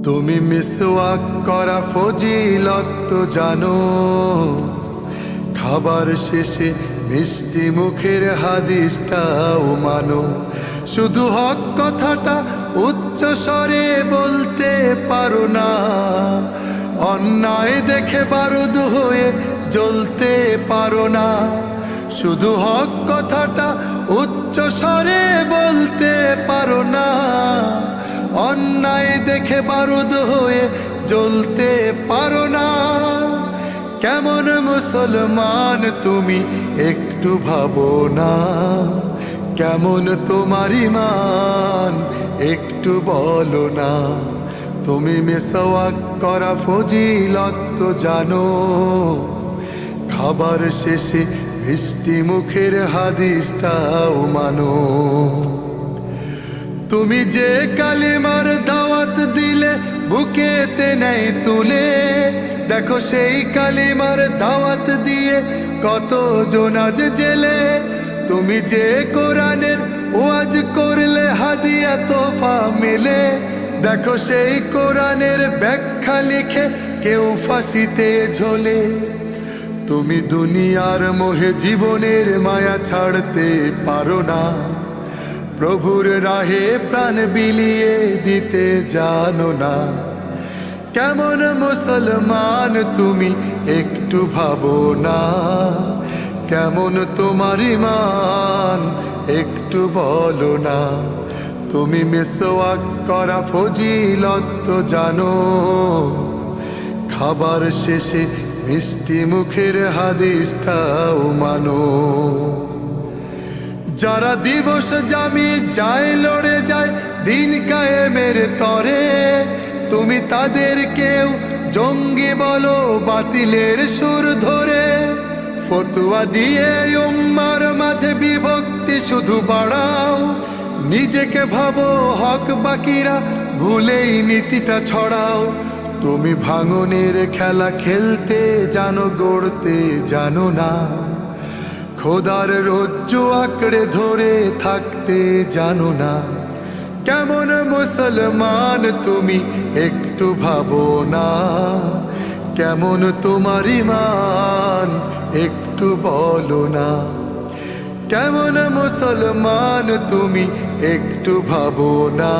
তুমি মিসওয়াক করা ফজিলত তো জানো, খাবার শেষে মিষ্টি মুখের হাদিসটাও মানো। শুধু হক কথাটা উচ্চ স্বরে বলতে পারো না, অন্যায় দেখে বারুদ হয়ে জ্বলতে পারো না। শুধু হক কথাটা উচ্চ স্বরে বলতে পারো না, অন্যায় দেখে বারুদ হয়ে জ্বলতে পারো না। কেমন মুসলমান তুমি একটু ভাবো না, কেমন তোমার ঈমান একটু বলো না। তুমি মিসওয়াক করা ফজিলত তো জানো, খাবার শেষে মিষ্টি মুখের হাদিসটাও মানো। তুমি যে কালিমার দাওয়াত দিলে বুকেতে নেই তুলে, দেখো সেই কালিমার দাওয়াত দিয়ে কত জন আজ জেলে। তুমি যে কোরআনের ওয়াজ করলে হাদিয়া তোফা মেলে, দেখো সেই কোরআনের ব্যাখ্যা লিখে কেউ ফাঁসিতে ঝোলে। তুমি দুনিয়ার মোহে জীবনের মায়া ছাড়তে পারো না, প্রভুর রাহে প্রাণ বিলিয়ে দিতে জানো না। কেমন মুসলমান তুমি একটু ভাবো না, কেমন তোমার ঈমান একটু বলো না। তুমি মিসওয়াক করা ফজিলত তো জানো, খাবার শেষে মিষ্টি মুখের হাদিসটাও মানো। যারা দিবস জামি যায় লড়ে যায় দিন কায়েমের তরে, তুমি তাদের কেউ জঙ্গি বলো বাতিলের সুর ধরে। ফতুয়া দিয়ে উম্মার মাঝে বিভক্তি শুধু বাড়াও, নিজেকে ভাবো হক বাকিরা ভুলেই নীতিটা ছড়াও। তুমি ভাঙনের খেলা খেলতে জানো, গড়তে জানো না, খোদার রজ্জু আঁকড়ে ধরে থাকতে জানো না। কেমন মুসলমান তুমি একটু ভাবো না, কেমন তোমার ঈমান একটু বলো না। কেমন মুসলমান তুমি একটু ভাবো না,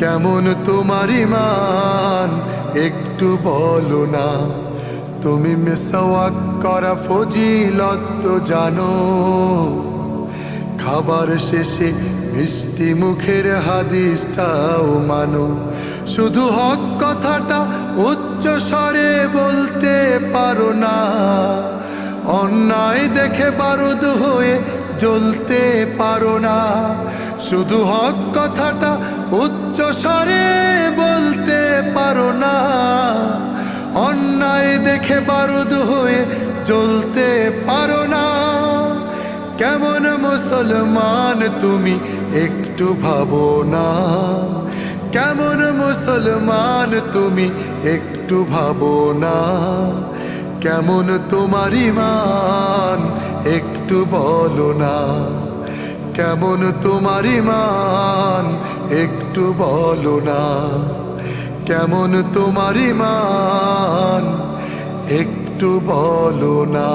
কেমন তোমার ঈমান একটু বলো না। তুমি মিসওয়াক করা ফজিলত তো জানো, খাবার শেষে মিষ্টি মুখের হাদিসটাও মানো। শুধু হক কথাটা উচ্চ স্বরে বলতে পারো না, অন্যায় দেখে বারুদ হয়ে জ্বলতে পারো না। শুধু হক কথাটা উচ্চ স্বরে বলতে পারো না, অন্যায় দেখে বারুদ হয়ে জ্বলতে পারো না। কেমন মুসলমান তুমি একটু ভাবো না, কেমন মুসলমান তুমি একটু ভাবো না। কেমন তোমার ঈমান একটু বলো না, কেমন তোমার ঈমান একটু বলো না। কেমন তোমার ঈমান একটু বলো না।